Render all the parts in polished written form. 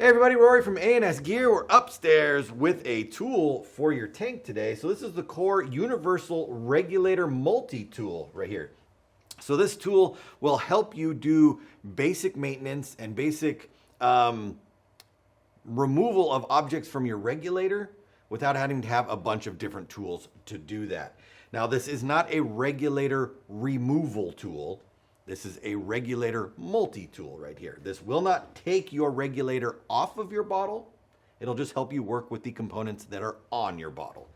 Hey everybody, Rory from ANSgear. We're upstairs with a tool for your tank today. So this is the Core Universal Regulator Multi-Tool right here. So this tool will help you do basic maintenance and basic removal of objects from your regulator without having to have a bunch of different tools to do that. Now this is not a regulator removal tool. This is a regulator multi-tool right here. This will not take your regulator off of your bottle. It'll just help you work with the components that are on your bottle.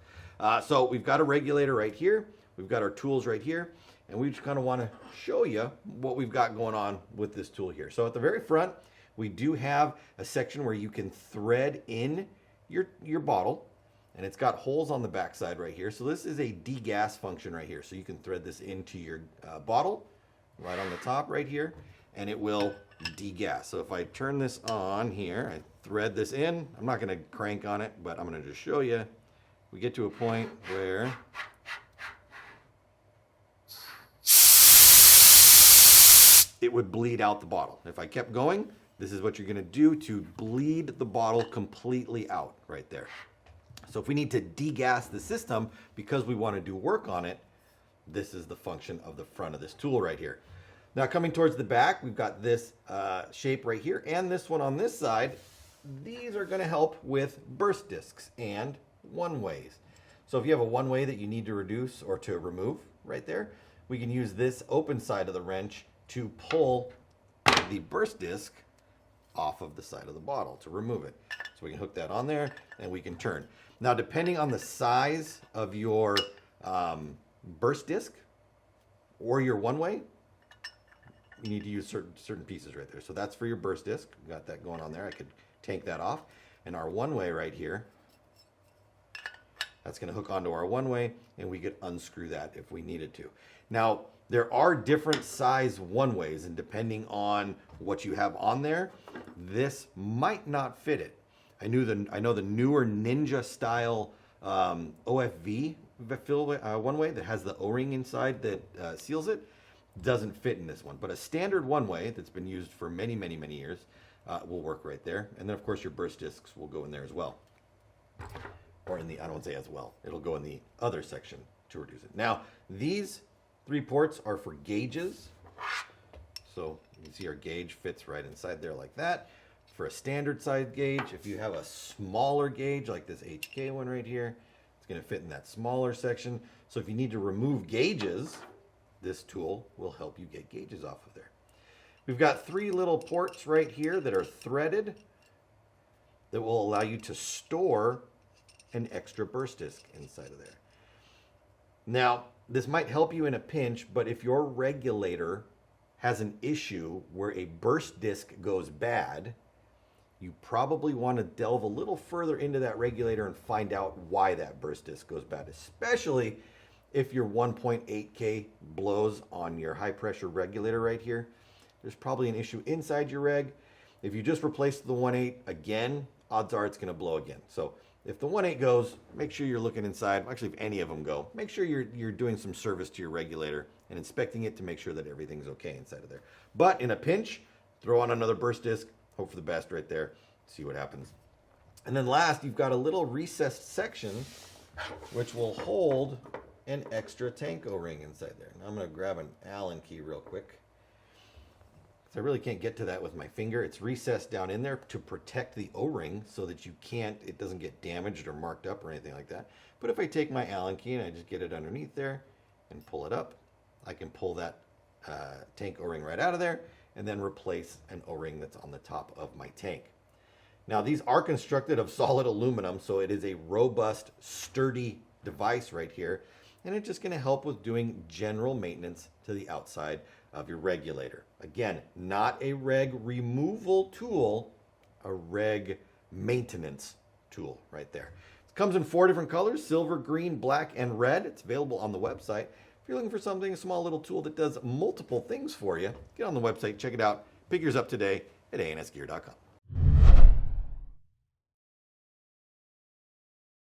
So we've got a regulator right here. We've got our tools right here. And we just kind of want to show you what we've got going on with this tool here. So at the very front, we do have a section where you can thread in your bottle. And it's got holes on the back side right here. So this is a degas function right here. So you can thread this into your bottle right on the top right here, and it will degas. So if I turn this on here, I thread this in. I'm not going to crank on it, but I'm going to just show you. We get to a point where it would bleed out the bottle. If I kept going, this is what you're going to do to bleed the bottle completely out right there. So if we need to degas the system because we want to do work on it, this is the function of the front of this tool right here. Now coming towards the back, we've got this shape right here and this one on this side. These are going to help with burst discs and one-ways. So if you have a one-way that you need to reduce or to remove right there, we can use this open side of the wrench to pull the burst disc off of the side of the bottle to remove it. So we can hook that on there and we can turn. Now depending on the size of your burst disc or your one-way, you need to use certain pieces right there. So that's for your burst disc. We got that going on there. I could tank that off. And our one-way right here, that's going to hook onto our one-way, and we could unscrew that if we needed to. Now there are different size one-ways, and depending on what you have on there, this might not fit it. I know the newer Ninja style OFV one-way that has the O-ring inside that seals it doesn't fit in this one. But a standard one-way that's been used for many, many, many years will work right there. And then, of course, your burst discs will go in there as well. Or in the, I don't want to say as well, it'll go in the other section to reduce it. Now, these 3 ports are for gauges. So you can see our gauge fits right inside there like that. For a standard size gauge, if you have a smaller gauge like this HK one right here, it's going to fit in that smaller section. So if you need to remove gauges, this tool will help you get gauges off of there. We've got 3 little ports right here that are threaded that will allow you to store an extra burst disc inside of there. Now, this might help you in a pinch, but if your regulator has an issue where a burst disc goes bad, you probably want to delve a little further into that regulator and find out why that burst disc goes bad, especially if your 1.8K blows on your high pressure regulator right here. There's probably an issue inside your reg. If you just replace the 1.8 again, odds are it's going to blow again. So if the 1.8 goes, make sure you're looking inside. Actually, if any of them go, make sure you're doing some service to your regulator and inspecting it to make sure that everything's okay inside of there. But in a pinch, throw on another burst disc, hope for the best right there, see what happens. And then last, you've got a little recessed section which will hold an extra tank O-ring inside there. Now I'm going to grab an Allen key real quick. I really can't get to that with my finger. It's recessed down in there to protect the O-ring so that it doesn't get damaged or marked up or anything like that. But if I take my Allen key and I just get it underneath there and pull it up, I can pull that tank O-ring right out of there and then replace an O-ring that's on the top of my tank. Now these are constructed of solid aluminum, so it is a robust, sturdy device right here, and it's just going to help with doing general maintenance to the outside of your regulator. Again, not a reg removal tool, a reg maintenance tool right there. It comes in 4 different colors: silver, green, black, and red. It's available on the website. If you're looking for something, a small little tool that does multiple things for you, get on the website, check it out, pick yours up today at ANSgear.com.